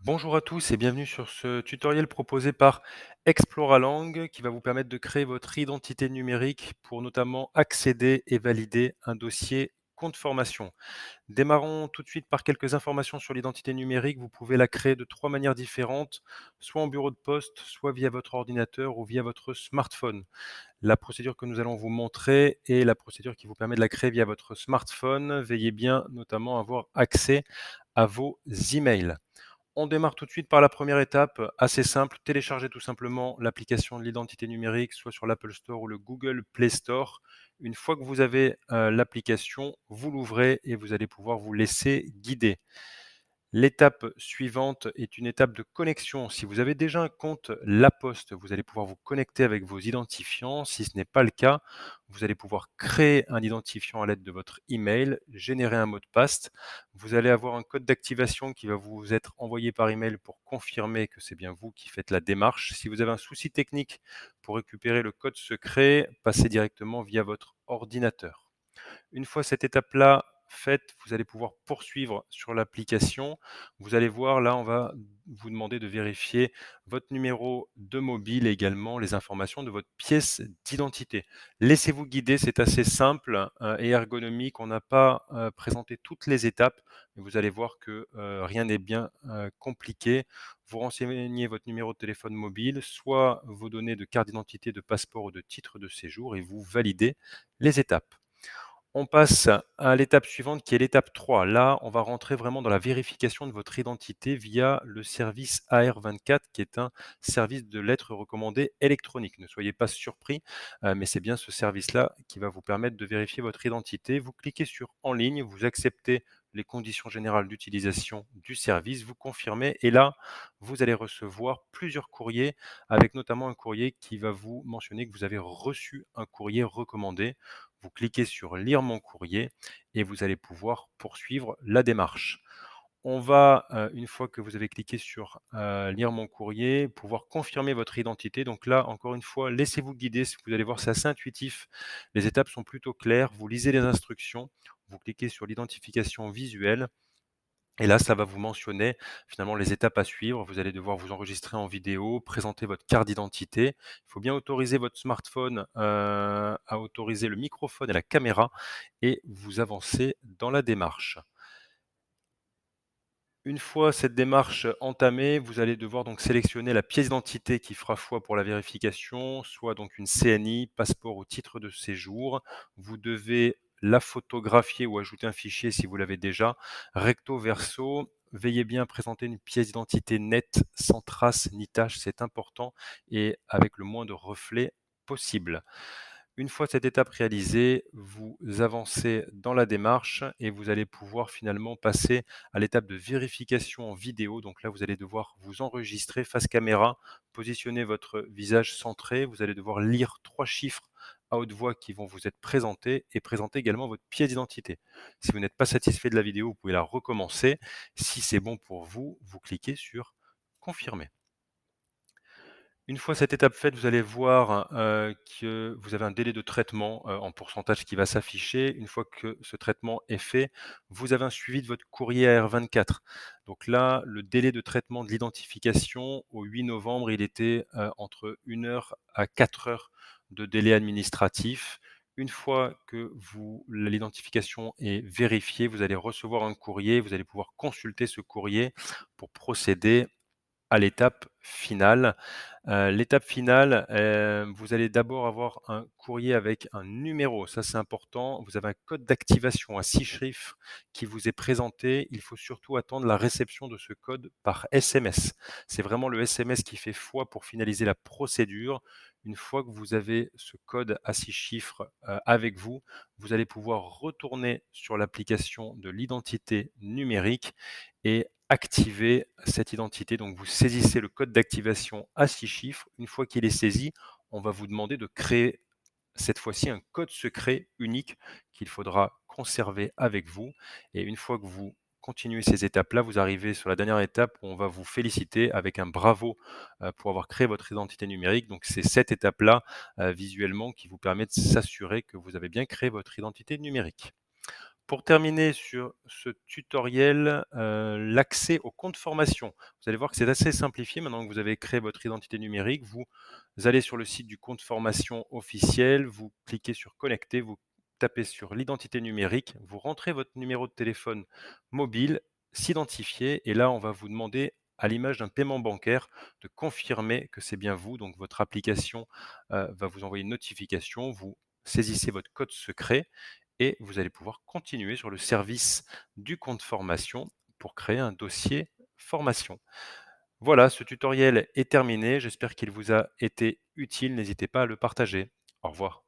Bonjour à tous et bienvenue sur ce tutoriel proposé par Exploralang qui va vous permettre de créer votre identité numérique pour notamment accéder et valider un dossier compte formation. Démarrons tout de suite par quelques informations sur l'identité numérique. Vous pouvez la créer de trois manières différentes, soit en bureau de poste, soit via votre ordinateur ou via votre smartphone. La procédure que nous allons vous montrer est la procédure qui vous permet de la créer via votre smartphone. Veillez bien notamment à avoir accès à vos emails. On démarre tout de suite par la première étape, assez simple, téléchargez tout simplement l'application de l'identité numérique, soit sur l'Apple Store ou le Google Play Store. Une fois que vous avez l'application, vous l'ouvrez et vous allez pouvoir vous laisser guider. L'étape suivante est une étape de connexion. Si vous avez déjà un compte La Poste, vous allez pouvoir vous connecter avec vos identifiants. Si ce n'est pas le cas, vous allez pouvoir créer un identifiant à l'aide de votre email, générer un mot de passe. Vous allez avoir un code d'activation qui va vous être envoyé par email pour confirmer que c'est bien vous qui faites la démarche. Si vous avez un souci technique pour récupérer le code secret, passez directement via votre ordinateur. Une fois cette étape-là faite, vous allez pouvoir poursuivre sur l'application. Vous allez voir, là, on va vous demander de vérifier votre numéro de mobile et également les informations de votre pièce d'identité. Laissez-vous guider, c'est assez simple et ergonomique. On n'a pas présenté toutes les étapes, mais vous allez voir que rien n'est bien compliqué. Vous renseignez votre numéro de téléphone mobile, soit vos données de carte d'identité, de passeport ou de titre de séjour et vous validez les étapes. On passe à l'étape suivante qui est l'étape 3. Là, on va rentrer vraiment dans la vérification de votre identité via le service AR24 qui est un service de lettres recommandées électroniques. Ne soyez pas surpris, mais c'est bien ce service-là qui va vous permettre de vérifier votre identité. Vous cliquez sur En ligne, vous acceptez les conditions générales d'utilisation du service, vous confirmez et là, vous allez recevoir plusieurs courriers avec notamment un courrier qui va vous mentionner que vous avez reçu un courrier recommandé. Vous cliquez sur Lire mon courrier et vous allez pouvoir poursuivre la démarche. On va, une fois que vous avez cliqué sur Lire mon courrier, pouvoir confirmer votre identité. Donc là, encore une fois, laissez-vous guider. Vous allez voir, c'est assez intuitif. Les étapes sont plutôt claires. Vous lisez les instructions, vous cliquez sur l'identification visuelle et là, ça va vous mentionner finalement les étapes à suivre. Vous allez devoir vous enregistrer en vidéo, présenter votre carte d'identité. Il faut bien autoriser votre smartphone à autoriser le microphone et la caméra et vous avancez dans la démarche. Une fois cette démarche entamée, vous allez devoir donc sélectionner la pièce d'identité qui fera foi pour la vérification, soit donc une CNI, passeport ou titre de séjour. Vous devez la photographier ou ajouter un fichier si vous l'avez déjà. Recto verso, veillez bien à présenter une pièce d'identité nette, sans trace ni tache, c'est important, et avec le moins de reflets possible. Une fois cette étape réalisée, vous avancez dans la démarche et vous allez pouvoir finalement passer à l'étape de vérification en vidéo. Donc là, vous allez devoir vous enregistrer face caméra, positionner votre visage centré. Vous allez devoir lire 3 chiffres à haute voix qui vont vous être présentés et présenter également votre pièce d'identité. Si vous n'êtes pas satisfait de la vidéo, vous pouvez la recommencer. Si c'est bon pour vous, vous cliquez sur confirmer. Une fois cette étape faite, vous allez voir, que vous avez un délai de traitement, en pourcentage qui va s'afficher. Une fois que ce traitement est fait, vous avez un suivi de votre courrier AR24. Donc là, le délai de traitement de l'identification au 8 novembre, il était, entre 1 heure à 4 heures de délai administratif. Une fois que l'identification est vérifiée, vous allez recevoir un courrier, vous allez pouvoir consulter ce courrier pour procéder à l'étape finale. L'étape finale, vous allez d'abord avoir un courrier avec un numéro, ça c'est important. Vous avez un code d'activation à 6 chiffres qui vous est présenté. Il faut surtout attendre la réception de ce code par SMS. C'est vraiment le SMS qui fait foi pour finaliser la procédure. Une fois que vous avez ce code à 6 chiffres, avec vous, vous allez pouvoir retourner sur l'application de l'identité numérique et activer cette identité. Donc vous saisissez le code d'activation à 6 chiffres. Une fois qu'il est saisi, on va vous demander de créer cette fois-ci un code secret unique qu'il faudra conserver avec vous. Et une fois que vous continuez ces étapes-là, vous arrivez sur la dernière étape où on va vous féliciter avec un bravo pour avoir créé votre identité numérique. Donc c'est cette étape-là visuellement qui vous permet de s'assurer que vous avez bien créé votre identité numérique. Pour terminer sur ce tutoriel, l'accès au compte formation. Vous allez voir que c'est assez simplifié maintenant que vous avez créé votre identité numérique. Vous allez sur le site du compte formation officiel, vous cliquez sur «Connecter», vous tapez sur l'identité numérique, vous rentrez votre numéro de téléphone mobile, s'identifier et là, on va vous demander, à l'image d'un paiement bancaire, de confirmer que c'est bien vous. Donc votre application, va vous envoyer une notification, vous saisissez votre code secret et vous allez pouvoir continuer sur le service du compte formation pour créer un dossier formation. Voilà, ce tutoriel est terminé. J'espère qu'il vous a été utile. N'hésitez pas à le partager. Au revoir.